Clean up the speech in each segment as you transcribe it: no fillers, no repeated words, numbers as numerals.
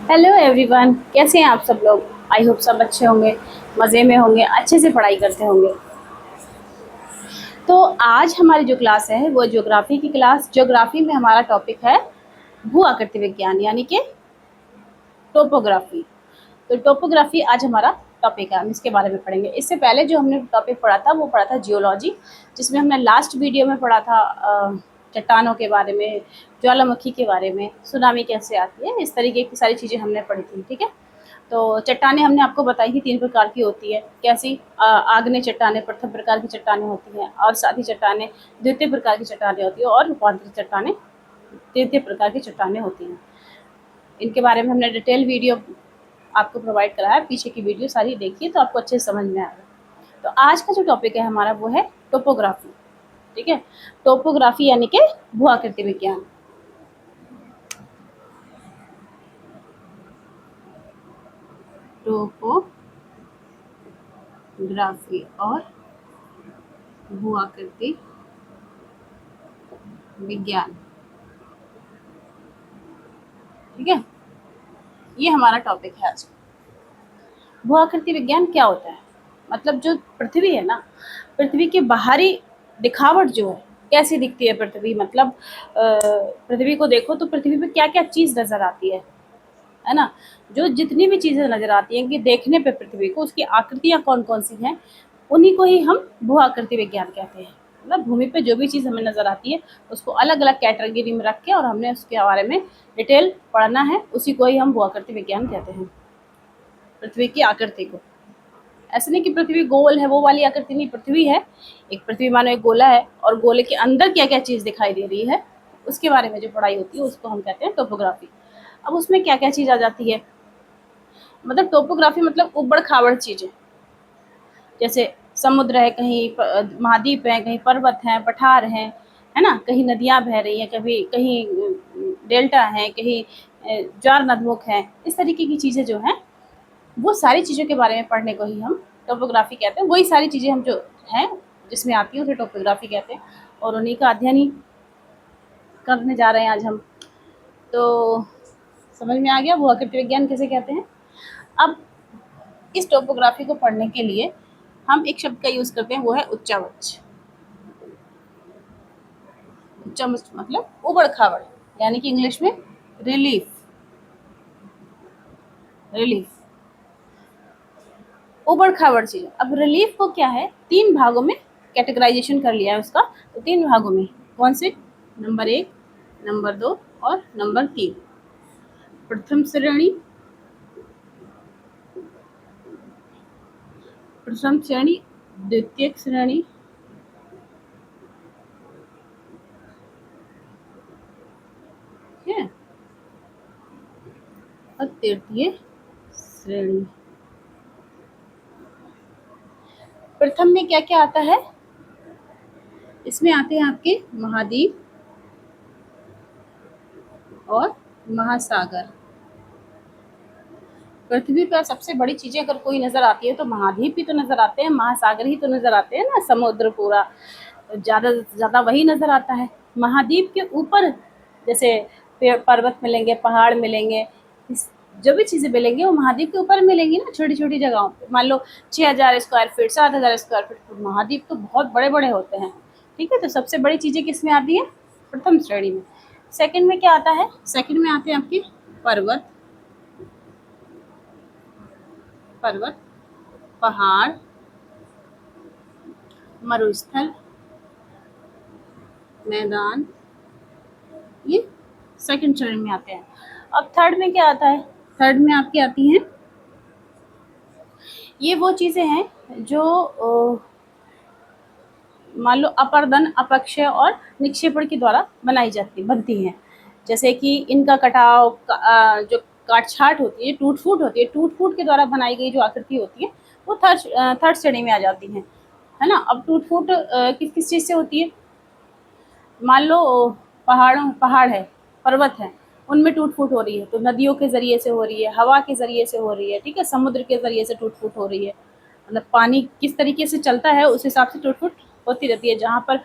Hello everyone, कैसे हैं आप सब लोग। आई होप सब अच्छे होंगे, मज़े में होंगे, अच्छे से पढ़ाई करते होंगे। तो आज हमारी जो क्लास है वो ज्योग्राफी की क्लास। ज्योग्राफी में हमारा टॉपिक है भू आकृति विज्ञान यानी कि टोपोग्राफी। तो टोपोग्राफी आज हमारा टॉपिक है, हम इसके बारे में पढ़ेंगे। इससे पहले जो हमने टॉपिक पढ़ा था वो पढ़ा था जियोलॉजी, जिसमें हमने लास्ट वीडियो में पढ़ा था चट्टानों के बारे में, ज्वालामुखी के बारे में, सुनामी कैसे आती है, इस तरीके की सारी चीज़ें हमने पढ़ी थी। ठीक है। तो चट्टानें हमने आपको बताई थी 3 प्रकार की होती है। कैसी? आग्नेय चट्टानें प्रथम प्रकार की चट्टानें होती हैं, और साथी चट्टानें द्वितीय प्रकार की चट्टानें होती हैं, और रूपांतरित चट्टानें तृतीय प्रकार की चट्टानें होती हैं। इनके बारे में हमने डिटेल वीडियो आपको प्रोवाइड करा है, पीछे की वीडियो सारी देखिए तो आपको अच्छे से समझ में आएगा। तो आज का जो टॉपिक है हमारा वो है टोपोग्राफी। ठीक है। टोपोग्राफी यानी कि भू आकृति विज्ञान। टोपोग्राफी और भू आकृति विज्ञान। ठीक है, ये हमारा टॉपिक है आज। भू आकृति विज्ञान क्या होता है? मतलब जो पृथ्वी है ना, पृथ्वी की बाहरी दिखावट जो है, कैसी दिखती है पृथ्वी, मतलब पृथ्वी को देखो तो पृथ्वी पे क्या क्या चीज़ नज़र आती है ना। जो जितनी भी चीज़ें नज़र आती हैं कि देखने पे पृथ्वी को, उसकी आकृतियाँ कौन कौन सी हैं, उन्हीं को ही हम भू आकृति विज्ञान कहते हैं। मतलब भूमि पे जो भी चीज़ हमें नज़र आती है उसको अलग अलग कैटेगरी में रख के और हमने उसके बारे में डिटेल पढ़ना है, उसी को ही हम भू आकृति विज्ञान कहते हैं। पृथ्वी की आकृति को, ऐसे नहीं कि पृथ्वी गोल है वो वाली आकृति नहीं, पृथ्वी है एक, पृथ्वी मानो एक गोला है और गोले के अंदर क्या क्या चीज़ दिखाई दे रही है उसके बारे में जो पढ़ाई होती है उसको हम कहते हैं टोपोग्राफी। अब उसमें क्या क्या चीज़ आ जाती है, मतलब टोपोग्राफी मतलब उबड़ खाबड़ चीज़ें, जैसे समुद्र है, कहीं महाद्वीप है, कहीं पर्वत हैं, पठार हैं, है ना, कहीं नदियाँ बह रही हैं, कभी कहीं डेल्टा हैं, कहीं ज्वार नदमुख हैं। इस तरीके की चीज़ें जो हैं वो सारी चीज़ों के बारे में पढ़ने को ही हम टोपोग्राफी कहते हैं। वही सारी चीज़ें हम जो हैं जिसमें आती हैं उसे टोपोग्राफी कहते हैं, और उन्हीं का अध्ययन ही करने जा रहे हैं आज हम। तो समझ में आ गया भू आकृति विज्ञान किसे कहते हैं। अब इस टोपोग्राफी को पढ़ने के लिए हम एक शब्द का यूज़ करते हैं, वो है उच्चावच। उच्चावच मतलब उबड़ खाबड़, यानी कि इंग्लिश में रिलीफ। रिलीफ, उबड़ खाबड़ चीज़। अब रिलीफ को क्या है, 3 भागों में कैटेगराइजेशन कर लिया है उसका। तो 3 भागों में कौन से? नंबर 1, नंबर 2 और नंबर 3। प्रथम श्रेणी, प्रथम श्रेणी, द्वितीय श्रेणी है, और तृतीय श्रेणी। प्रथम में क्या क्या आता है? इसमें आते हैं आपके महाद्वीप और महासागर। पृथ्वी पर सबसे बड़ी चीजें अगर कोई नजर आती है तो महाद्वीप ही तो नजर आते हैं, महासागर ही तो नजर आते हैं ना, समुद्र पूरा ज्यादा से ज्यादा वही नजर आता है। महाद्वीप के ऊपर जैसे पर्वत मिलेंगे, पहाड़ मिलेंगे, जो भी चीजें मिलेंगी वो महाद्वीप के ऊपर मिलेंगी ना, छोटी छोटी जगहों पे। मान लो 6000 स्क्वायर फीट, 7000 स्क्वायर फीट, तो महाद्वीप तो बहुत बड़े बड़े होते हैं। ठीक है, तो सबसे बड़ी चीजें किस में आती है? प्रथम श्रेणी में। सेकंड में क्या आता है? सेकंड में आते हैं आपके पर्वत, पर्वत, पहाड़, मरुस्थल, मैदान, ये सेकंड श्रेणी में आते हैं। अब थर्ड में क्या आता है? थर्ड में आपकी आती हैं, ये वो चीज़ें हैं जो मान लो अपर्दन, अपक्षय और निक्षेपण के द्वारा बनती हैं। जैसे कि इनका कटाव जो काट छाट होती है, टूट फूट होती है, टूट फूट के द्वारा बनाई गई जो आकृति होती है वो थर्ड श्रेणी में आ जाती हैं, है ना। अब टूट फूट किस किस चीज़ से होती है? मान लो पहाड़ है, पर्वत है, उनमें टूट फूट हो रही है तो नदियों के ज़रिए से हो रही है, हवा के ज़रिए से हो रही है, ठीक है, समुद्र के ज़रिए से टूट फूट हो रही है। मतलब पानी किस तरीके से चलता है उस हिसाब से टूट फूट होती रहती है। जहाँ पर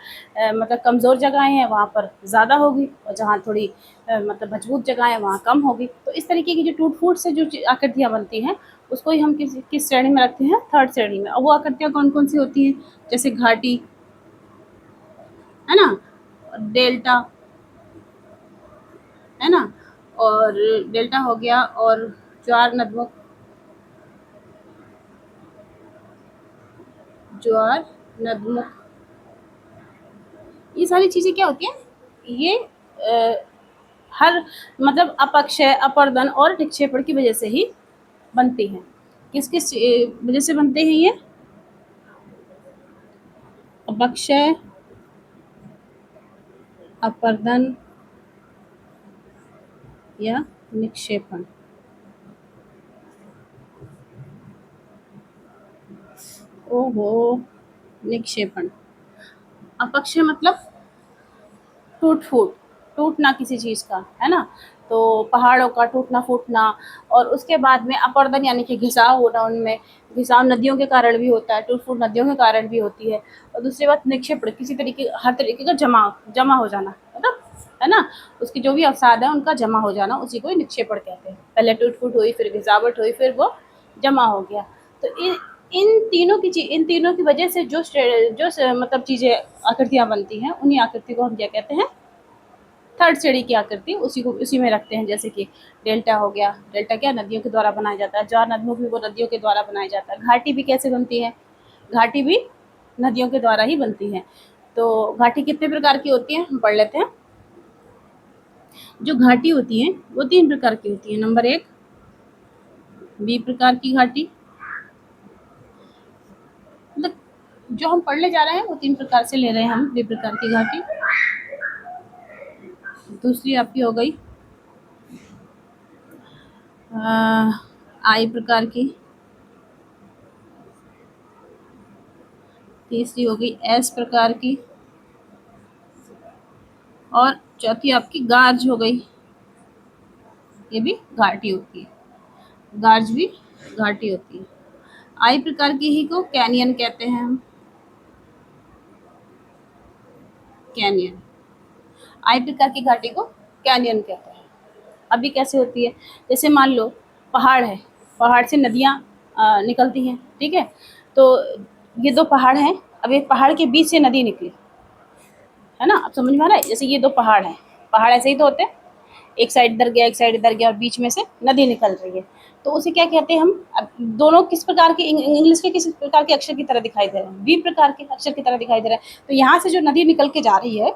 मतलब कमज़ोर जगहें हैं वहाँ पर ज़्यादा होगी, और जहाँ थोड़ी मतलब मजबूत जगह है वहाँ कम होगी। तो इस तरीके की जो टूट-फूट से जो आकृतियाँ बनती हैं, उसको ही हम किस श्रेणी में रखते हैं? थर्ड श्रेणी में। और वो आकृतियाँ कौन-कौन सी होती हैं? जैसे घाटी, है ना? डेल्टा, है ना? और डेल्टा हो गया, और ज्वार नदमुख, ज्वार नदमुख, ये सारी चीज़ें क्या होती हैं? ये हर मतलब अपक्षय, अपर्दन और निक्षेपण की वजह से ही बनती हैं। किस-किस वजह से बनते हैं ये? अपक्षय, अपर्दन या निक्षेपण। ओहो! निक्षेपण। अपक्षय मतलब टूट-फूट, टूटना किसी चीज़ का, है ना? तो पहाड़ों का टूटना-फूटना, और उसके बाद में अपर्दन यानी कि घिसाव होना उनमें, घिसाव नदियों के कारण भी होता है, टूट-फूट नदियों के कारण भी होती है। और दूसरी बात निक्षेपण, किसी तरीके हर तरीके का जमा हो जाना, मतलब, है ना? उसके जो भी अवसाद है उनका जमा हो जाना, उसी को ही निक्षेपण कहते हैं। पहले टूट-फूट हुई, फिर घिसावट हुई, फिर वो जमा हो गया। तो इन तीनों की वजह से मतलब चीज़ें, आकृतियाँ बनती हैं, उन्हीं आकृति को हम क्या कहते हैं? थर्ड श्रेणी की आकृति, उसी में रखते हैं। जैसे कि डेल्टा हो गया, डेल्टा क्या नदियों के द्वारा बनाया जाता है, ज्वार नदमुख भी वो नदियों के द्वारा बनाया जाता है। घाटी भी कैसे बनती है? घाटी भी नदियों के द्वारा ही बनती है। तो घाटी कितने प्रकार की होती है, हम पढ़ लेते हैं। जो घाटी होती है वो 3 प्रकार की होती है। नंबर 1 बी प्रकार की घाटी, मतलब जो हम पढ़ने जा रहे हैं वो 3 प्रकार से ले रहे हैं हम, बी प्रकार की घाटी। दूसरी आपकी हो गई आई प्रकार की, तीसरी हो गई एस प्रकार की, और चौथी आपकी गार्ज हो गई। ये भी घाटी होती है, गार्ज भी घाटी होती है। आई प्रकार की ही को कैनियन कहते हैं हम, कैनियन। आई प्रकार की घाटी को कैनियन कहते हैं। अभी कैसे होती है? जैसे मान लो पहाड़ है, पहाड़ से नदियाँ निकलती हैं, ठीक है? तो ये 2 पहाड़ हैं, अब एक पहाड़ के बीच से नदी निकली, है ना? अब समझ में आ रहा है? जैसे ये 2 पहाड़ हैं, पहाड़ ऐसे ही तो होते हैं, एक साइड इधर गया, एक साइड इधर गया, और बीच में से नदी निकल रही है। तो उसे क्या कहते हैं हम? अब दोनों किस प्रकार के इंग्लिश के किस प्रकार के अक्षर की तरह दिखाई दे रहे हैं? बी प्रकार के अक्षर की तरह दिखाई दे रहा है। तो यहाँ से जो नदी निकल के जा रही है,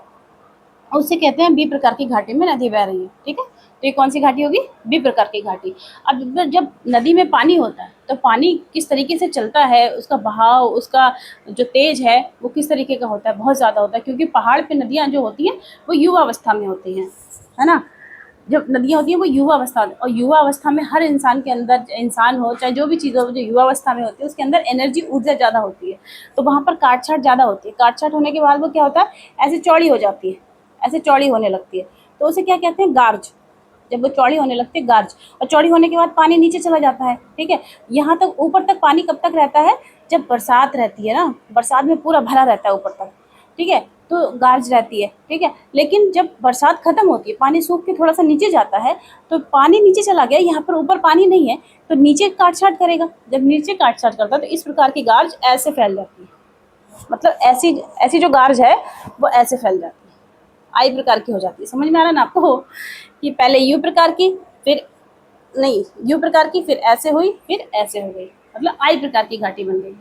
उसे कहते हैं बी प्रकार की घाटी में नदी बह रही है, ठीक है? तो ये कौन सी घाटी होगी? बी प्रकार की घाटी। अब जब नदी में पानी होता है, तो पानी किस तरीके से चलता है, उसका बहाव, उसका जो तेज है, वो किस तरीके का होता है? बहुत ज़्यादा होता है, क्योंकि पहाड़ पे नदियाँ जो होती हैं वो युवा अवस्था में होती हैं, है ना? जब नदियाँ होती हैं वो युवा अवस्था, और युवा अवस्था में हर इंसान के अंदर, इंसान हो चाहे जो भी चीज़ हो, जो युवा अवस्था में होती है उसके अंदर एनर्जी, ऊर्जा ज़्यादा होती है। तो वहाँ पर काट-छाँट ज़्यादा होती है। काट-छाँट होने के बाद वो क्या होता है? ऐसे चौड़ी हो जाती है, ऐसे चौड़ी होने लगती है। तो उसे क्या कहते हैं? गार्ज। जब वो चौड़ी होने लगती है, गार्ज। और चौड़ी होने के बाद पानी नीचे चला जाता है, ठीक है? यहाँ तक ऊपर तक पानी कब तक रहता है? जब बरसात रहती है ना, बरसात में पूरा भरा रहता है ऊपर तक, ठीक है? तो गार्ज रहती है, ठीक है? लेकिन जब बरसात खत्म होती है, पानी सूख के थोड़ा-सा नीचे जाता है, तो पानी नीचे चला गया, यहाँ पर ऊपर पानी नहीं है, तो नीचे काट-छाँट करेगा। जब नीचे काट-छाँट करता है तो इस प्रकार की गार्ज ऐसे फैल जाती है। मतलब ऐसी ऐसी जो गार्ज है वो ऐसे फैल जाती है, आई प्रकार की हो जाती है। समझ में आ रहा है ना आपको? कि पहले यू प्रकार की, फिर नहीं, यू प्रकार की, फिर ऐसे हुई, फिर ऐसे हो गई, मतलब आई प्रकार की घाटी बन गई।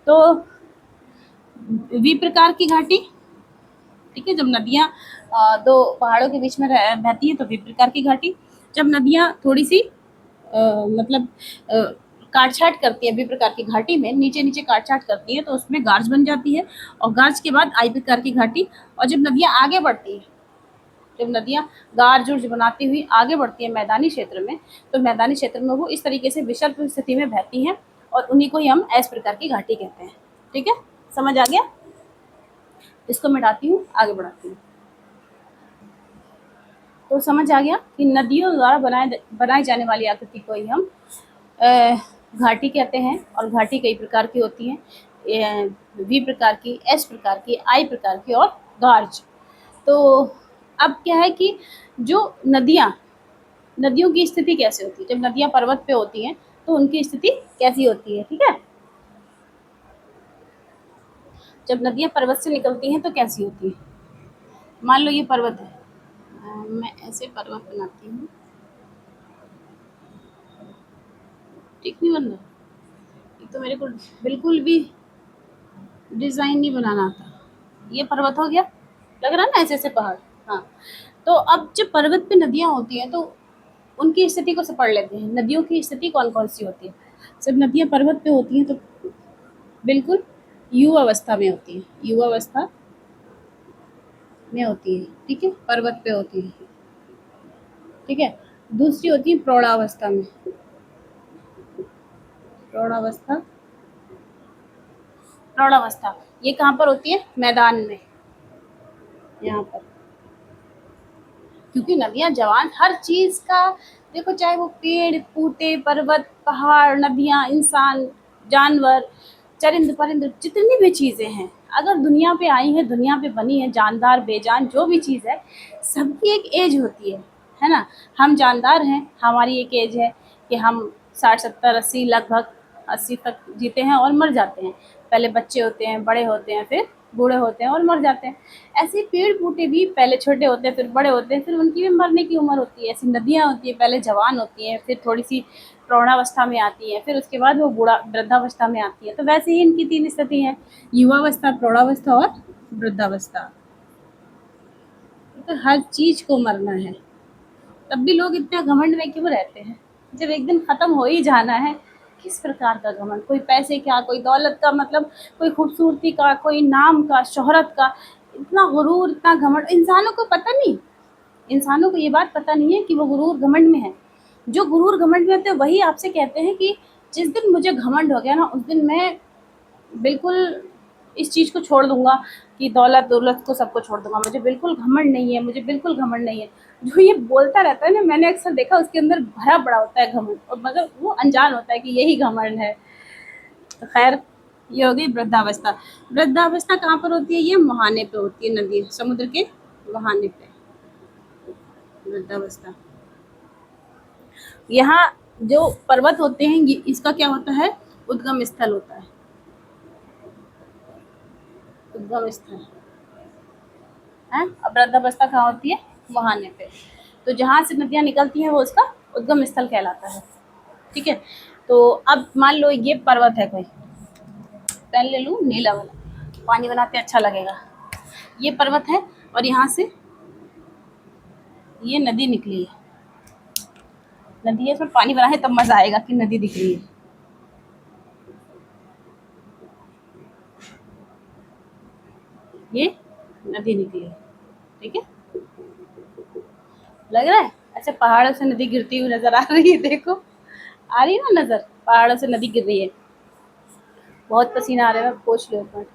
तो वी प्रकार की घाटी, ठीक है? जब नदियाँ 2 पहाड़ों के बीच में बहती हैं तो वी प्रकार की घाटी। जब नदियाँ थोड़ी सी मतलब काट-छाँट करती है वी प्रकार की घाटी में, नीचे-नीचे काट-छाँट करती है, तो उसमें गार्ज बन जाती है, और गार्ज के बाद आई प्रकार की घाटी। और जब नदियाँ आगे बढ़ती हैं, जब नदियाँ गार्ज-उर्ज बनाती हुई आगे बढ़ती हैं मैदानी क्षेत्र में, तो मैदानी क्षेत्र में वो इस तरीके से विषल्प स्थिति में बहती हैं, और उन्हीं को ही हम एस प्रकार की घाटी कहते हैं, ठीक है? समझ आ गया? इसको मिटाती हूँ, आगे बढ़ाती हूँ। तो समझ आ गया कि नदियों द्वारा बनाई जाने वाली आकृति को ही हम घाटी कहते हैं, और घाटी कई प्रकार की होती हैं। वी प्रकार की, एस प्रकार की, आई प्रकार की और गार्ज। तो अब क्या है कि जो नदियों की स्थिति कैसे होती है, जब नदियाँ पर्वत पे होती हैं तो उनकी स्थिति कैसी होती है, ठीक है। जब नदियाँ पर्वत से निकलती हैं तो कैसी होती है। मान लो ये पर्वत है, मैं ऐसे पर्वत बनाती हूँ, ठीक नहीं बन रहा, ये तो मेरे को बिल्कुल भी डिज़ाइन नहीं बनाना आता। ये पर्वत हो गया, लग रहा है ना ऐसे ऐसे पहाड़। हाँ, तो अब जब पर्वत पे नदियाँ होती हैं तो उनकी स्थिति को पढ़ लेते हैं। नदियों की स्थिति कौन कौन सी होती है। जब नदियाँ पर्वत पे होती हैं तो बिल्कुल युवा अवस्था में होती है, युवा अवस्था में होती है, ठीक है, पर्वत पे होती है, ठीक है। दूसरी होती है प्रौढ़ावस्था में, प्रौढ़ावस्था, प्रौढ़ावस्था ये कहाँ पर होती है, मैदान में, यहाँ पर। क्योंकि नदियाँ जवान हर चीज का, देखो चाहे वो पेड़ बूटे पर्वत पहाड़ नदियाँ इंसान जानवर चरिंद परिंद जितनी भी चीजें हैं, अगर दुनिया पे आई हैं, दुनिया पे बनी है, जानदार बेजान जो भी चीज है, सबकी एक एज होती है ना। हम जानदार हैं, हमारी एक एज है कि हम 60 70 80 लगभग 80 तक जीते हैं और मर जाते हैं। पहले बच्चे होते हैं, बड़े होते हैं, फिर बूढ़े होते हैं और मर जाते हैं। ऐसे ही पेड़ बूटे भी पहले छोटे होते हैं, फिर बड़े होते हैं, फिर उनकी भी मरने की उम्र होती है। ऐसी नदियाँ होती है, पहले जवान होती हैं, फिर थोड़ी सी प्रौढ़ावस्था में आती है, फिर उसके बाद वो बूढ़ा वृद्धावस्था में आती है। तो वैसे ही इनकी 3 स्थिति है, युवावस्था प्रौढ़ावस्था और वृद्धावस्था। तो हर चीज को मरना है, तब भी लोग इतना घमंड में क्यों रहते हैं, जब एक दिन खत्म हो ही जाना है। किस प्रकार का घमंड, कोई पैसे का, कोई दौलत का, मतलब कोई खूबसूरती का, कोई नाम का, शोहरत का, इतना गुरूर इतना घमंड इंसानों को पता नहीं। इंसानों को ये बात पता नहीं है कि वो गुरूर घमंड में है। जो गुरूर घमंड में होते हैं वही आपसे कहते हैं कि जिस दिन मुझे घमंड हो गया ना, उस दिन मैं बिल्कुल इस चीज़ को छोड़ दूंगा कि दौलत दौलत को सबको छोड़ दूंगा, मुझे बिल्कुल घमंड नहीं है, मुझे बिल्कुल घमंड नहीं है। जो ये बोलता रहता है ना, मैंने अक्सर देखा उसके अंदर भरा पड़ा होता है घमंड, और मगर वो अनजान होता है कि यही घमंड है। तो खैर, ये हो गई वृद्धावस्था। वृद्धावस्था कहाँ पर होती है, ये मुहाने पे होती है, नदी समुद्र के मुहाने पे वृद्धावस्था। यहाँ जो पर्वत होते हैं ये इसका क्या होता है, उद्गम स्थल होता है, उद्गम स्थल है। अब वृद्धावस्था कहाँ होती है, मुहाने पे। तो जहाँ से नदियाँ निकलती हैं वो उसका उद्गम स्थल कहलाता है, ठीक है। तो अब मान लो ये पर्वत है, कोई पेन ले लूँ नीला वाला, पानी बनाते अच्छा लगेगा। ये पर्वत है और यहाँ से ये नदी निकली है, नदी है, इसमें पानी बना है तब मजा आएगा कि नदी दिख रही है। ये नदी निकली है, ठीक है, लग रहा है ऐसे पहाड़ों से नदी गिरती हुई नजर आ रही है, देखो आ रही है ना नजर, पहाड़ों से नदी गिर रही है। बहुत पसीना आ रहा है, पोंछ लो एक मिनट।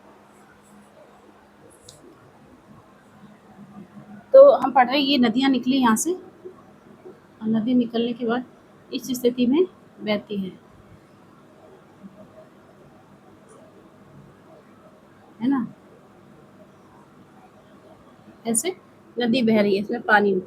तो हम पढ़ रहे हैं ये नदियाँ निकली यहाँ से, और नदी निकलने के बाद इस स्थिति में बहती है ना, ऐसे नदी बह रही है, इसमें पानी।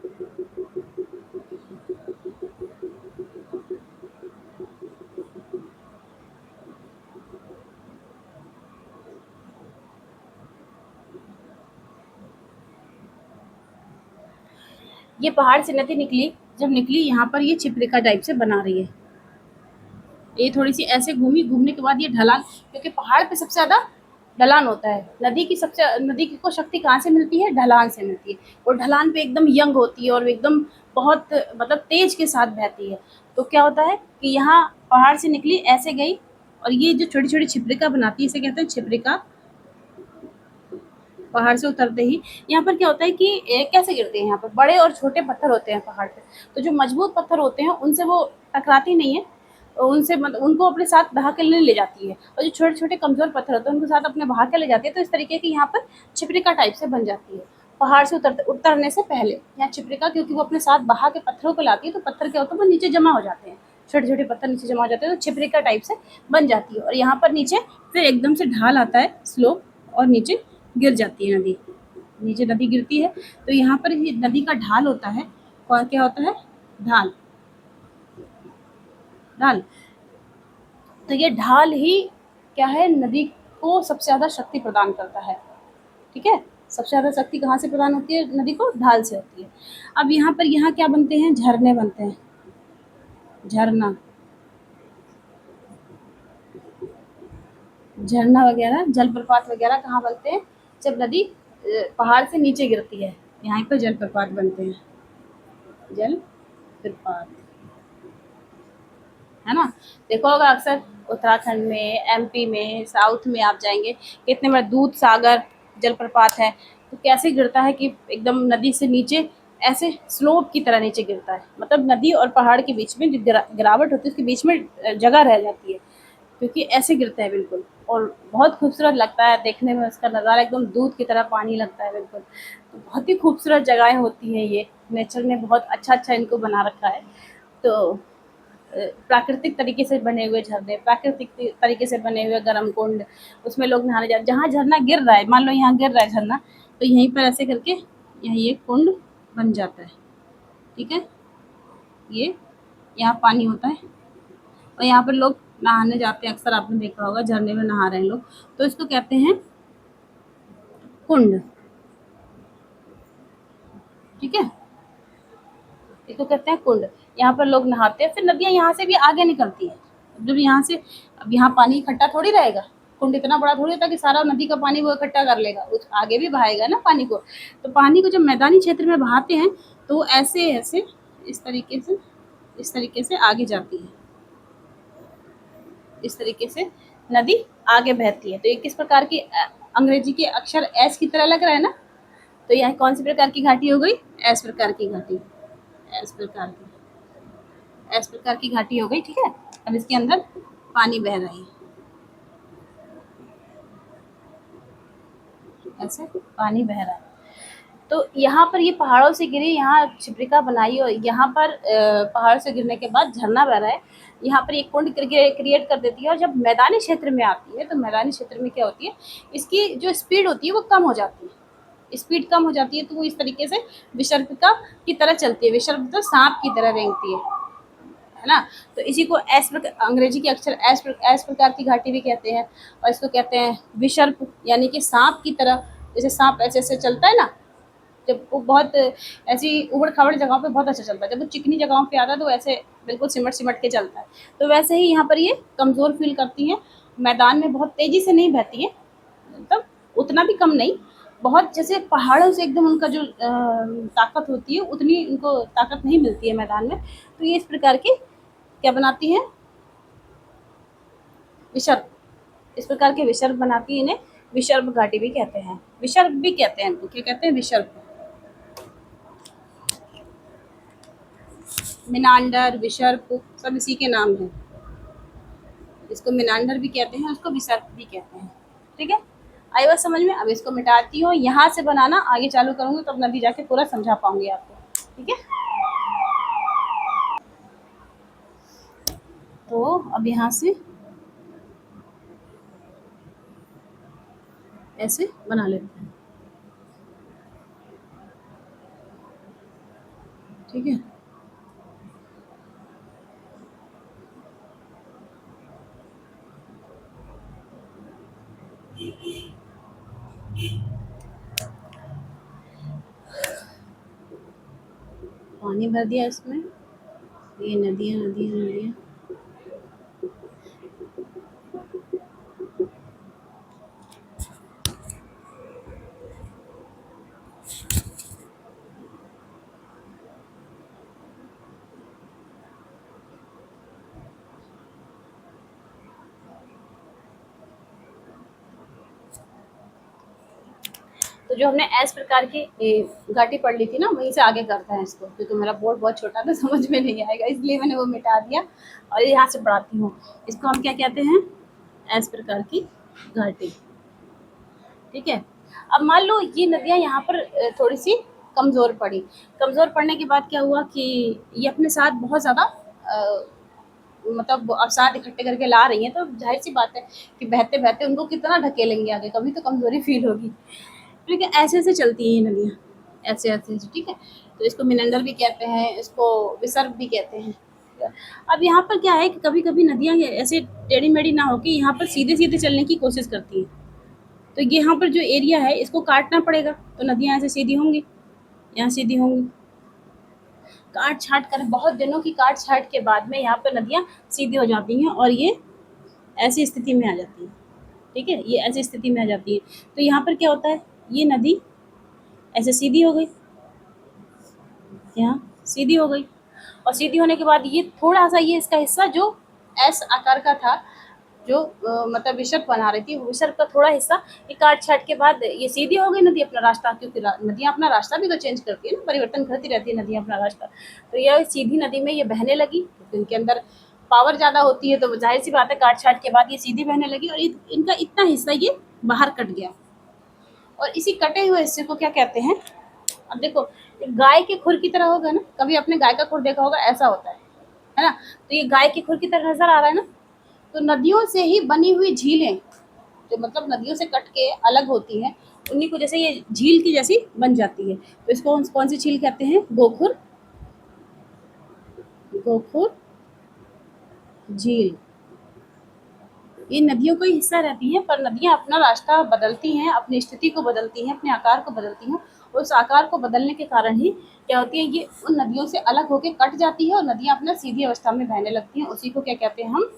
ये पहाड़ से नदी निकली, जब निकली यहाँ पर ये छिपरिका टाइप से बना रही है। ये थोड़ी सी ऐसे घूमी, घूमने के बाद ये ढलान, क्योंकि पहाड़ पे सबसे ज्यादा ढलान होता है। नदी की को शक्ति कहाँ से मिलती है, ढलान से मिलती है। और ढलान पे एकदम यंग होती है और एकदम बहुत मतलब तेज के साथ बहती है। तो क्या होता है कि यहाँ पहाड़ से निकली ऐसे गई, और ये जो छोटी छोटी छिपरिका बनाती है इसे कहते हैं छिपरिका। पहाड़ से उतरते ही यहाँ पर क्या होता है कि कैसे गिरते हैं, यहाँ पर बड़े और छोटे पत्थर होते हैं पहाड़ पे। तो जो मजबूत पत्थर होते हैं उनसे वो टकराती नहीं है, उनसे मतलब उनको अपने साथ बहा के ले जाती है। और जो छोटे छोटे कमजोर पत्थर होते हैं उनके साथ अपने बहा के ले जाती है। तो इस तरीके की यहाँ पर छिपरिका टाइप से बन जाती है। पहाड़ से उतरने से पहले यहाँ छिपरिका, क्योंकि वो अपने साथ बहा के पत्थरों को लाती है, तो पत्थर क्या होता है वो नीचे जमा हो जाते हैं, छोटे छोटे पत्थर नीचे जमा हो जाते हैं तो छिपरिका टाइप से बन जाती है, और यहाँ पर नीचे फिर एकदम से ढाल आता है स्लोप, और नीचे गिर जाती है नदी, नीचे नदी गिरती है। तो यहाँ पर ये नदी का ढाल होता है, कौन क्या होता है, ढाल, ढाल। तो ये ढाल ही क्या है, नदी को सबसे ज़्यादा शक्ति प्रदान करता है। ठीक है, सबसे ज़्यादा शक्ति कहाँ से प्रदान होती है नदी को, ढाल से होती है। अब यहाँ पर यहाँ क्या बनते हैं, झरने बनते हैं, झरना, झरना वगैरह जलप्रपात वगैरह कहाँ बनते हैं, जब नदी पहाड़ से नीचे गिरती है, यहाँ पर जलप्रपात बनते हैं, जलप्रपात, है ना। देखो होगा अक्सर उत्तराखंड में, एमपी में, साउथ में आप जाएंगे, कितने बड़े दूध सागर जलप्रपात है, तो कैसे गिरता है कि एकदम नदी से नीचे ऐसे स्लोप की तरह नीचे गिरता है, मतलब नदी और पहाड़ के बीच में जो गिरावट होती है उसके बीच में जगह रह जाती है, क्योंकि ऐसे गिरता है बिल्कुल, और बहुत खूबसूरत लगता है देखने में, उसका नज़ारा एकदम दूध की तरह पानी लगता है बिल्कुल। तो बहुत ही खूबसूरत जगहें होती हैं ये, नेचर ने बहुत अच्छा अच्छा इनको बना रखा है। तो प्राकृतिक तरीके से बने हुए झरने, प्राकृतिक तरीके से बने हुए गर्म कुंड, उसमें लोग नहाने जाते, जहाँ झरना गिर रहा है, मान लो यहाँ गिर रहा है झरना, तो यहीं पर ऐसे करके यहीं एक कुंड बन जाता है। ठीक है, ये यहाँ पानी होता है और यहाँ पर लोग नहाने जाते हैं, अक्सर आपने देखा होगा झरने में नहा रहे हैं लोग, तो इसको कहते हैं कुंड। ठीक है, इसको कहते हैं कुंड। यहाँ पर लोग नहाते हैं, फिर नदियाँ यहाँ से भी आगे निकलती हैं, जब यहाँ से, अब यहाँ पानी इकट्ठा थोड़ी रहेगा, कुंड इतना बड़ा थोड़ी होता कि सारा नदी का पानी वो इकट्ठा कर लेगा, उस आगे भी बहाएगा ना पानी को। तो पानी को जब मैदानी क्षेत्र में बहाते हैं तो ऐसे ऐसे इस तरीके से आगे जाती है, इस तरीके से नदी आगे बहती है। तो ये किस प्रकार की, अंग्रेजी के अक्षर एस की तरह लग रहा है ना, तो यह कौन सी प्रकार की घाटी हो गई, एस प्रकार की घाटी, एस प्रकार की, इस प्रकार की घाटी हो गई। ठीक है, अब इसके अंदर पानी बह रही है, ऐसे पानी बह रहा है। तो यहाँ पर ये पहाड़ों से गिरी, यहाँ छिपरिका बनाई, और यहाँ पर पहाड़ से गिरने के बाद झरना बह रहा है, यहाँ पर एक कुंड क्रिएट कर देती है। और जब मैदानी क्षेत्र में आती है तो मैदानी क्षेत्र में क्या होती है, इसकी जो स्पीड होती है वो कम हो जाती है, स्पीड कम हो जाती है, तो वो इस तरीके से विसर्पिका की तरह चलती है, विसर्प तो सांप की तरह रेंगती है ना। तो इसी को अंग्रेजी के अक्षर एस प्रकार की घाटी भी कहते हैं, और इसको कहते हैं विसर्प, यानी कि सांप की तरह, जैसे सांप ऐसे ऐसे चलता है ना, जब वो बहुत ऐसी उबड़ खाबड़ जगहों पे बहुत अच्छा चलता है, जब वो चिकनी जगहों पे आता है तो ऐसे बिल्कुल सिमट सिमट के चलता है। तो वैसे ही यहाँ पर ये कमज़ोर फील करती हैं, मैदान में बहुत तेज़ी से नहीं बहती है, मतलब उतना भी कम नहीं, बहुत जैसे पहाड़ों से एकदम उनका जो ताकत होती है उतनी उनको ताकत नहीं मिलती है मैदान में। तो ये इस प्रकार की क्या बनाती हैं, विसर्प, इस प्रकार के विसर्प बनाती है, इन्हें विसर्प घाटी भी कहते हैं, विसर्प भी कहते हैं, क्या कहते हैं, विसर्प, मिनांडर, विसर्प सब इसी के नाम हैं, इसको मिनांडर भी कहते हैं, उसको विसर्प भी कहते हैं। ठीक है, आई बात समझ में। अब इसको मिटाती हूँ, यहाँ से बनाना आगे चालू करूँगी तब नदी जाके पूरा समझा पाऊंगी आपको। ठीक है, तो अब यहाँ से ऐसे बना लेते हैं। ठीक है, पानी भर दिया इसमें, ये नदियाँ नदियाँ नदियाँ, तो जो हमने एस प्रकार की घाटी पढ़ ली थी ना, वहीं से आगे करते हैं इसको, क्योंकि मेरा बोर्ड बहुत छोटा था, समझ में नहीं आएगा, इसलिए मैंने वो मिटा दिया और यहाँ से पढ़ाती हूँ। इसको हम क्या कहते हैं, एस प्रकार की घाटी। ठीक है, अब मान लो ये नदियाँ यहाँ पर थोड़ी सी कमज़ोर पड़ी, कमज़ोर पड़ने के बाद क्या हुआ कि ये अपने साथ बहुत ज़्यादा मतलब अवसाद इकट्ठे करके ला रही हैं, तो जाहिर सी बात है कि बहते बहते उनको कितना ढकेलेंगे आगे, कभी तो कमजोरी फील होगी। लेकिन ऐसे ऐसे चलती हैं ये नदियाँ, ऐसे ऐसे, ठीक है। तो इसको मिनंडर भी कहते हैं, इसको विसर्ग भी कहते हैं। अब यहाँ पर क्या है कि कभी कभी नदियाँ ऐसे टेढ़ी मेढ़ी ना होकर यहाँ पर सीधे सीधे चलने की कोशिश करती हैं। तो यहाँ पर जो एरिया है इसको काटना पड़ेगा, तो नदियाँ ऐसे सीधी होंगी, यहाँ सीधी होंगी। काट छाट कर बहुत दिनों की काट छाट के बाद में यहाँ पर नदियाँ सीधी हो जाती हैं और ये ऐसी स्थिति में आ जाती है, ठीक है, ये ऐसी स्थिति में आ जाती है। तो यहाँ पर क्या होता है, ये नदी ऐसे सीधी हो गई, यहाँ सीधी हो गई, और सीधी होने के बाद ये थोड़ा सा, ये इसका हिस्सा जो एस आकार का था, जो मतलब विसर्ग बना रही थी, विसर्ग का थोड़ा हिस्सा ये काट छाट के बाद ये सीधी हो गई नदी अपना रास्ता, क्योंकि नदियाँ अपना रास्ता भी तो चेंज करती है ना, परिवर्तन करती रहती है नदियाँ अपना रास्ता। तो यह सीधी नदी में ये बहने लगी, क्योंकि इनके अंदर पावर ज़्यादा होती है, तो जाहिर सी बात है काट छाट के बाद ये सीधी बहने लगी, और इनका इतना हिस्सा ये बाहर कट गया। और इसी कटे हुए हिस्से को क्या कहते हैं, अब देखो गाय के खुर की तरह होगा ना, कभी आपने गाय का खुर देखा होगा, ऐसा होता है ना। तो ये गाय के खुर की तरह नजर आ रहा है ना। तो नदियों से ही बनी हुई झीलें, जो मतलब नदियों से कट के अलग होती हैं, उन्हीं को जैसे ये झील की जैसी बन जाती है। तो इसको कौन सी झील कहते हैं, गोखुर, गोखुर झील। ये नदियों का ही हिस्सा रहती हैं, पर नदियाँ अपना रास्ता बदलती हैं, अपनी स्थिति को बदलती हैं, अपने आकार को बदलती हैं। उस आकार को बदलने के कारण ही क्या होती है, ये उन नदियों से अलग होकर कट जाती है और नदियाँ अपना सीधी अवस्था में बहने लगती हैं। उसी को क्या कहते हैं हम,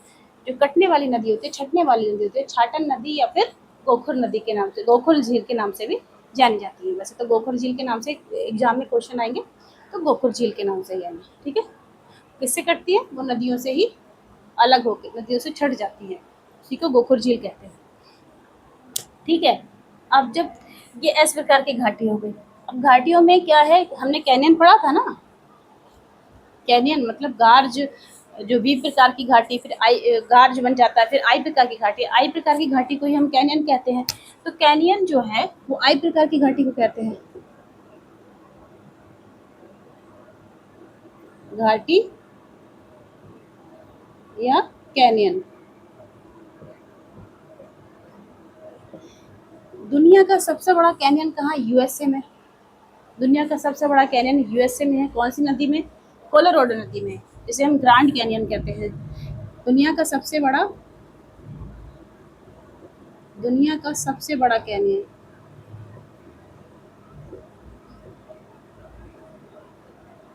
जो कटने वाली नदी होती है, छटने वाली नदी होती है, छाटन नदी या फिर गोखुर नदी के नाम से, गोखुर झील के नाम से भी जानी जाती है। वैसे तो गोखुर झील के नाम से एग्जाम में क्वेश्चन आएंगे, तो गोखुर झील के नाम से ही आएंगे, ठीक है। किससे कटती है, वो नदियों से ही अलग होकर नदियों से छट जाती है, उसी को गोखुर झील कहते हैं, ठीक है। अब जब ये इस प्रकार की घाटी हो गई, अब घाटियों में क्या है, हमने कैनियन पढ़ा था ना, कैनियन मतलब गार्ज, जो बी प्रकार की घाटी, फिर आई गार्ज बन जाता है, फिर आई प्रकार की घाटी, आई प्रकार की घाटी को ही हम कैनियन कहते हैं। तो कैनियन जो है वो आई प्रकार की घाटी को कहते हैं, घाटी या कैनियन। दुनिया का सबसे बड़ा कैनियन कहाँ, यूएसए में। दुनिया का सबसे बड़ा कैनियन यूएसए में है, कौन सी नदी में, कोलोराडो नदी में, जिसे हम ग्रांड कैनियन कहते हैं। दुनिया का सबसे बड़ा, दुनिया का सबसे बड़ा कैनियन,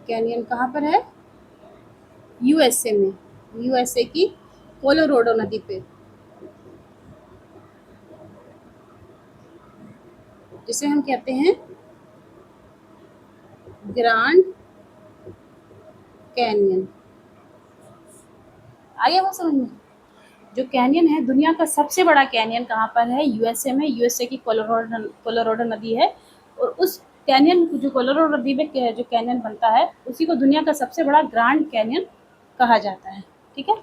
कैनियन कहाँ पर है, यूएसए में, यूएसए की कोलोराडो नदी पे, जिसे हम कहते हैं ग्रांड कैनियन। आगे वो समझ में, जो कैनियन है, दुनिया का सबसे बड़ा कैनियन कहाँ पर है, यूएसए में, यूएसए की कोलोराडो नदी है। और उस कैनियन, जो कोलोराडो नदी में जो कैनियन बनता है, उसी को दुनिया का सबसे बड़ा ग्रांड कैनियन कहा जाता है, ठीक है।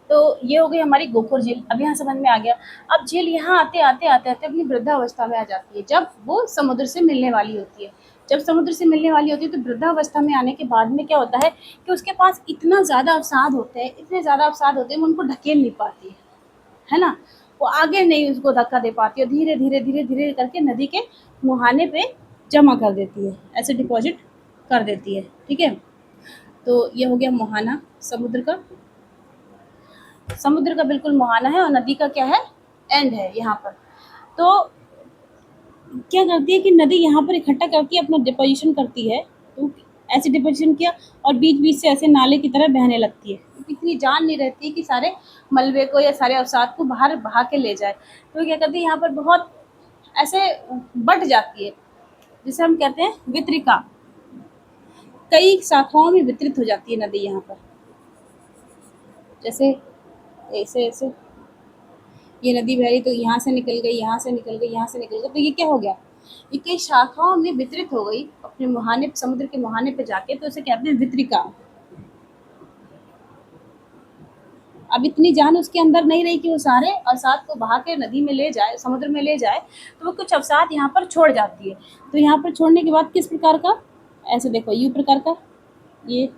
तो ये हो गई हमारी गोखुर झील, अब यहाँ समझ में आ गया। अब झील यहाँ आते आते आते आते अपनी वृद्धावस्था में आ जाती है, जब वो समुद्र से मिलने वाली होती है। जब समुद्र से मिलने वाली होती है, तो वृद्धावस्था में आने के बाद में क्या होता है कि उसके पास इतना ज़्यादा अवसाद होते हैं, इतने ज़्यादा अवसाद होते हैं, वो उनको ढकेल नहीं पाती है ना। वो आगे नहीं उसको धक्का दे पाती है, धीरे धीरे धीरे धीरे करके नदी के मुहाने पे जमा कर देती है, ऐसे डिपॉजिट कर देती है, ठीक है। तो ये हो गया मुहाना समुद्र का, समुद्र का बिल्कुल मुहाना है, और नदी का क्या है, एंड है यहाँ पर। तो क्या करती है कि नदी यहाँ पर इकट्ठा करती है, अपना डिपोजिशन करती है, तो ऐसे डिपोजिशन किया और बीच बीच से ऐसे नाले की तरह बहने लगती है। इतनी जान नहीं रहती कि सारे मलबे को या सारे अवसाद को बाहर बहा के ले जाए। तो क्या करती है, यहाँ पर बहुत ऐसे बढ़ जाती है, जिसे हम कहते हैं वितरिका, कई शाखाओं में वितरित हो जाती है नदी यहाँ पर, जैसे ऐसे ऐसे ये नदी बह रही, तो यहाँ से निकल गई, यहाँ से निकल गई, यहाँ से निकल गई, तो ये क्या हो गया, ये कई शाखाओं में वितरित हो गई अपने मुहाने, समुद्र के मुहाने पे जाके, तो इसे कहते हैं वितरिका। अब इतनी जान उसके अंदर नहीं रही कि वो सारे अवसाद को बहा के नदी में ले जाए, समुद्र में ले जाए, तो वो कुछ अवसाद यहाँ पर छोड़ जाती है। तो यहाँ पर छोड़ने के बाद किस प्रकार का, ऐसे देखो यू प्रकार का, ये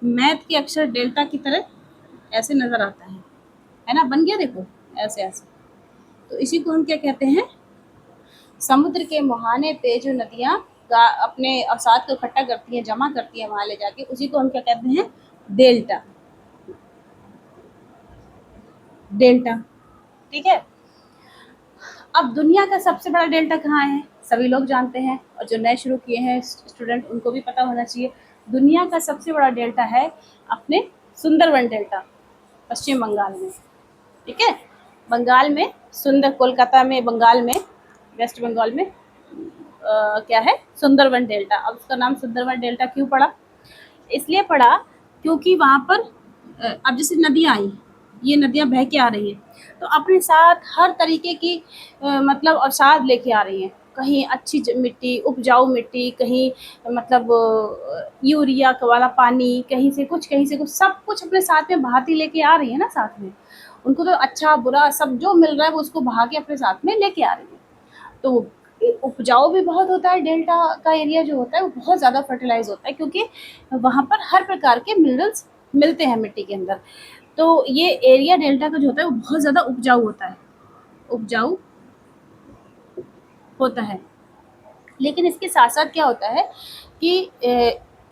मैथ के अक्षर डेल्टा की तरह ऐसे नजर आता है ना, बन गया देखो ऐसे ऐसे। तो इसी को हम क्या कहते हैं, समुद्र के मुहाने पे जो नदियां अपने अवसाद को इकट्ठा करती हैं, जमा करती हैं वहां ले जाके, उसी को हम क्या कहते हैं, डेल्टा। डेल्टा, ठीक है। अब दुनिया का सबसे बड़ा डेल्टा कहाँ है, सभी लोग जानते हैं, और जो नए शुरू किए हैं स्टूडेंट उनको भी पता होना चाहिए। दुनिया का सबसे बड़ा डेल्टा है अपने सुंदरवन डेल्टा, पश्चिम बंगाल में, ठीक है। बंगाल में सुंदर, कोलकाता में, बंगाल में, वेस्ट बंगाल में क्या है, सुंदरवन डेल्टा। अब उसका नाम सुंदरवन डेल्टा क्यों पड़ा, इसलिए पड़ा क्योंकि वहाँ पर अब जैसे नदियाँ आई, ये नदियाँ बह के आ रही हैं, तो अपने साथ हर तरीके की मतलब अवसाद लेके आ रही हैं। कहीं अच्छी मिट्टी, उपजाऊ मिट्टी, कहीं मतलब यूरिया वाला पानी, कहीं से कुछ, सब कुछ अपने साथ में बहाती लेके आ रही है ना साथ में। उनको तो अच्छा बुरा सब जो मिल रहा है वो उसको बहा के अपने साथ में लेके आ रही है। तो उपजाऊ भी बहुत होता है, डेल्टा का एरिया जो होता है वो बहुत ज़्यादा फर्टिलाइज होता है, क्योंकि वहाँ पर हर प्रकार के मिनरल्स मिलते हैं मिट्टी के अंदर। तो ये एरिया डेल्टा का जो होता है वो बहुत ज़्यादा उपजाऊ होता है, उपजाऊ होता है। लेकिन इसके साथ साथ क्या होता है कि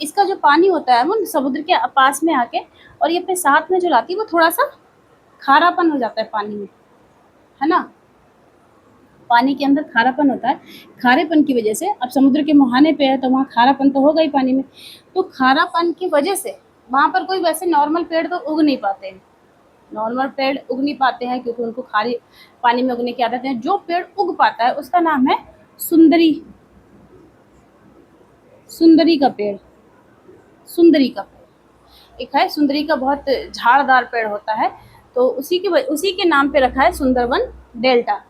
इसका जो पानी होता है वो समुद्र के पास में आके, और ये अपने साथ में जो लाती है वो थोड़ा सा खारापन हो जाता है पानी में, है ना। पानी के अंदर खारापन होता है, खारेपन की वजह से, अब समुद्र के मुहाने पे है तो वहाँ खारापन तो होगा ही पानी में, तो खारापन की वजह से वहाँ पर कोई वैसे नॉर्मल पेड़ तो उग नहीं पाते हैं, नॉर्मल पेड़ उग नहीं पाते हैं क्योंकि उनको खारी पानी में उगने की आदत है। जो पेड़ उग पाता है उसका नाम है सुंदरी, सुंदरी का पेड़, सुंदरी का पेड़ एक है, सुंदरी का बहुत झाड़दार पेड़ होता है, तो उसी के नाम पे रखा है सुंदरवन डेल्टा।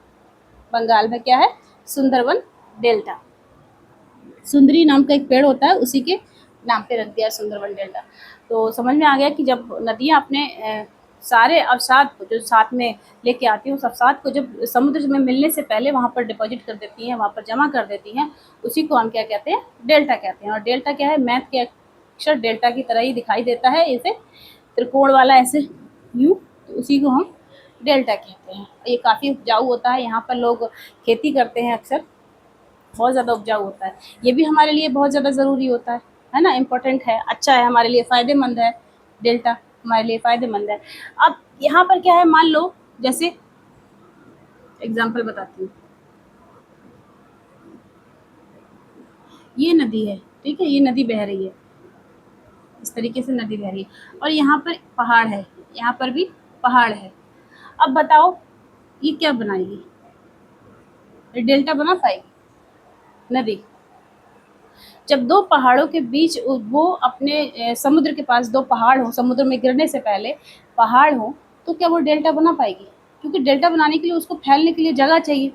बंगाल में क्या है, सुंदरवन डेल्टा, सुंदरी नाम का एक पेड़ होता है, उसी के नाम पे रख दिया सुंदरवन डेल्टा। तो समझ में आ गया कि जब नदियाँ अपने सारे अवसाद को जो साथ में लेके आती हैं, उस अवसाद को जब समुद्र में मिलने से पहले वहाँ पर डिपॉजिट कर देती हैं, वहाँ पर जमा कर देती हैं, उसी को हम क्या कहते हैं, डेल्टा कहते हैं। और डेल्टा क्या है, मैथ के अक्षर डेल्टा की तरह ही दिखाई देता है, ऐसे त्रिकोण वाला ऐसे यूँ, तो उसी को हम डेल्टा कहते हैं। ये काफ़ी उपजाऊ होता है, यहाँ पर लोग खेती करते हैं अक्सर, बहुत ज़्यादा उपजाऊ होता है। ये भी हमारे लिए बहुत ज़्यादा ज़रूरी होता है ना, इम्पोर्टेंट है, अच्छा है, हमारे लिए फ़ायदेमंद है, डेल्टा हमारे लिए फ़ायदेमंद है। अब यहाँ पर क्या है, मान लो जैसे एग्जाम्पल बताती हूँ, ये नदी है, ठीक है, ये नदी बह रही है, इस तरीके से नदी बह रही है, और यहाँ पर पहाड़ है, यहाँ पर भी पहाड़ है। अब बताओ ये क्या बनाएगी, ये डेल्टा बना पाएगी नदी? जब दो पहाड़ों के बीच वो अपने समुद्र के पास दो पहाड़ हो, समुद्र में गिरने से पहले पहाड़ हो, तो क्या वो डेल्टा बना पाएगी? क्योंकि डेल्टा बनाने के लिए उसको फैलने के लिए जगह चाहिए,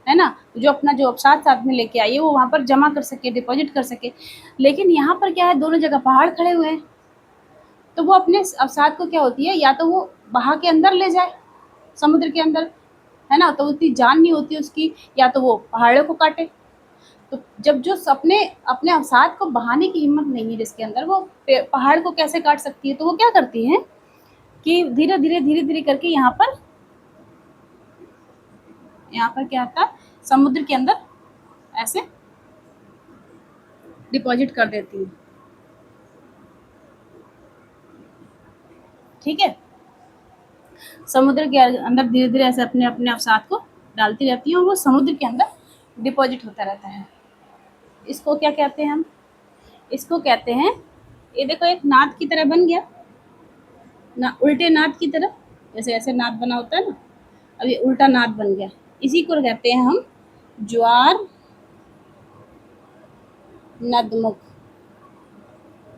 है ना, जो अपना जो अवसाद साथ में लेके आई है वो वहाँ पर जमा कर सके, डिपॉजिट कर सके। लेकिन यहाँ पर क्या है, दोनों जगह पहाड़ खड़े हुए हैं, तो वो अपने अवसाद को क्या होती है, या तो वो बहा के अंदर ले जाए समुद्र के अंदर, है ना, तो उतनी जान नहीं होती उसकी, या तो वो पहाड़ों को काटे। तो जब जो अपने अपने अवसाद को बहाने की हिम्मत नहीं है जिसके अंदर, वो पहाड़ को कैसे काट सकती है, तो वो क्या करती है कि धीरे धीरे करके यहाँ पर क्या आता है, समुद्र के अंदर ऐसे डिपॉजिट कर देती है, ठीक है। समुद्र के अंदर धीरे धीरे ऐसे अपने अपने अवसाद को डालती रहती है, और वो समुद्र के अंदर डिपॉजिट होता रहता है। इसको क्या कहते हैं हम, इसको कहते हैं, ये देखो एक नाद की तरह बन गया ना, उल्टे नाद की तरह, जैसे ऐसे नाद बना होता है ना, अब ये उल्टा नाद बन गया। इसी को कहते हैं हम ज्वार नदमुख।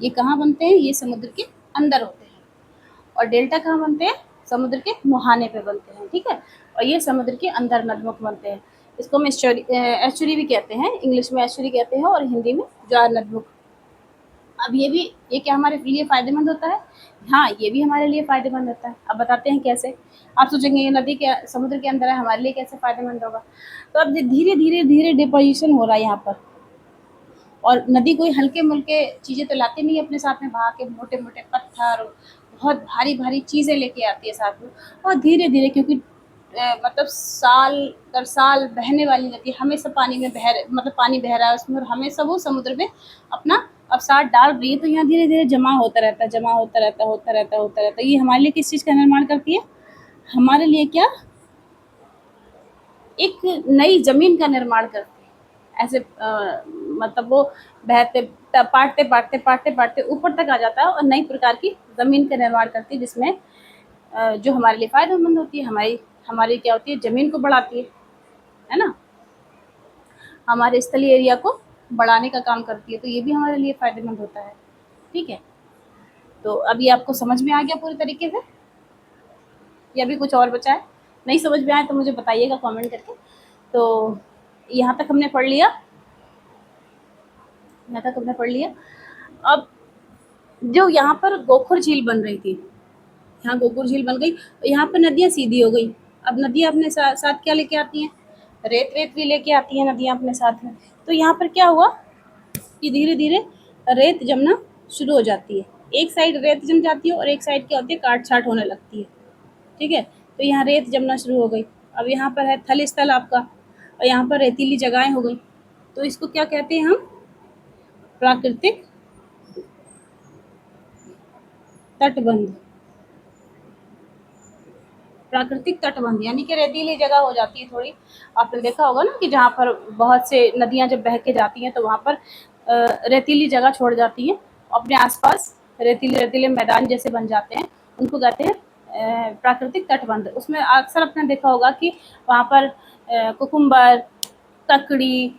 ये कहाँ बनते हैं, ये समुद्र के अंदर होते हैं, और डेल्टा कहाँ बनते हैं, समुद्र के मुहाने पे बनते हैं, ठीक है। और ये समुद्र के अंदर नदमुख बनते हैं। इसको हम एस्चुरी भी कहते हैं, इंग्लिश में एस्चुरी कहते हैं और हिंदी में ज्वार नदमुख। अब ये क्या हमारे लिए फ़ायदेमंद होता है, हाँ ये भी हमारे लिए फ़ायदेमंद होता है। अब बताते हैं कैसे। आप सोचेंगे ये नदी के समुद्र के अंदर है, हमारे लिए कैसे फ़ायदेमंद होगा। तो अब धीरे धीरे धीरे डिपोजिशन हो रहा है यहाँ पर, और नदी कोई हल्के-मुल्के चीज़ें तो लाती नहीं है अपने साथ में बहा के, मोटे-मोटे पत्थर, बहुत भारी-भारी चीज़ें लेके आती है साथ में और धीरे-धीरे क्योंकि मतलब साल दर साल बहने वाली नदी हमेशा पानी में मतलब पानी बह रहा है उसमें और हमेशा वो समुद्र में अपना अवसाद डाल रही है, तो यहाँ धीरे-धीरे जमा होता रहता है, जमा होता रहता है, होता रहता है, होता रहता है। ये हमारे लिए किस चीज़ का निर्माण करती है? हमारे लिए क्या एक नई ज़मीन का निर्माण करती है। ऐसे मतलब वो बहते पाटते ऊपर तक आ जाता है और नई प्रकार की ज़मीन का निर्माण करती है जिसमें जो हमारे लिए फ़ायदेमंद होती है, हमारी क्या होती है, ज़मीन को बढ़ाती है ना? हमारे स्थलीय एरिया को बढ़ाने का काम करती है, तो ये भी हमारे लिए फ़ायदेमंद होता है, ठीक है? तो अब ये आपको समझ में आ गया पूरी तरीके से या अभी कुछ और बचा है? नहीं समझ में आया तो मुझे बताइएगा कमेंट करके। तो यहाँ तक हमने पढ़ लिया, यहाँ तक हमने पढ़ लिया। अब जो यहाँ पर गोखुर झील बन रही थी, यहाँ गोखुर झील बन गई, तो यहाँ पर नदियाँ सीधी हो गई। अब नदियाँ अपने साथ क्या लेके आती हैं? रेत भी लेके आती हैं नदियाँ अपने साथ में। तो यहाँ पर क्या हुआ कि धीरे-धीरे रेत जमना शुरू हो जाती है। एक साइड रेत जम जाती है और एक साइड क्या होती है, काट-छाँट होने लगती है, ठीक है? तो यहाँ रेत जमना शुरू हो गई। अब यहाँ पर है थल स्थल आपका और यहाँ पर रेतीली जगहें हो गई। तो इसको क्या कहते हैं हम? प्राकृतिक तटबंध। प्राकृतिक तटबंध यानी कि रेतीली जगह हो जाती है थोड़ी। आपने देखा होगा ना कि जहाँ पर बहुत से नदियाँ जब बह के जाती हैं तो वहाँ पर रेतीली जगह छोड़ जाती हैं, अपने आसपास रेतीले मैदान जैसे बन जाते हैं, उनको कहते हैं प्राकृतिक तटबंध। उसमें अक्सर आपने देखा होगा कि वहाँ पर कुकुम्बर, ककड़ी,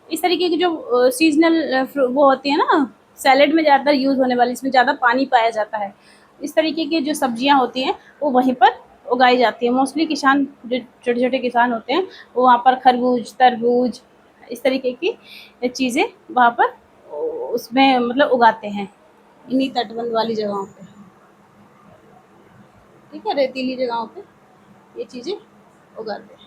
इस तरीके की जो सीजनल वो होती है ना, सैलेड में ज़्यादातर यूज़ होने वाली, इसमें ज़्यादा पानी पाया जाता है। इस तरीके की जो सब्जियाँ होती हैं वो वहीं पर उगाई जाती है। मोस्टली किसान जो छोटे-छोटे किसान होते हैं वो वहाँ पर खरबूज, तरबूज, इस तरीके की चीज़ें वहाँ पर उसमें मतलब उगाते हैं, इन्हीं तटबंध वाली जगहों पे, ठीक है? रेतीली जगहों पे ये चीज़ें उगाते हैं।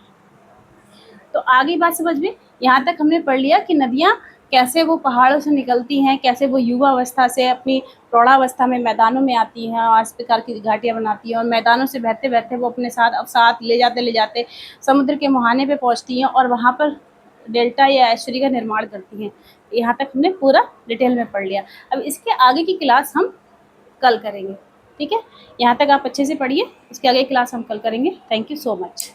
तो आगे बात समझ में, यहाँ तक हमने पढ़ लिया कि नदियाँ कैसे वो पहाड़ों से निकलती हैं, कैसे वो युवा अवस्था से अपनी प्रौढ़ावस्था में मैदानों में आती हैं और इस प्रकार की घाटियाँ बनाती हैं और मैदानों से बहते-बहते वो अपने साथ अवसाद ले जाते समुद्र के मुहाने पे पहुँचती हैं और वहाँ पर डेल्टा या एस्चुरी का निर्माण करती हैं। यहाँ तक हमने पूरा डिटेल में पढ़ लिया। अब इसके आगे की क्लास हम कल करेंगे, ठीक है? यहाँ तक आप अच्छे से पढ़िए, इसके आगे की क्लास हम कल करेंगे। Thank you so much.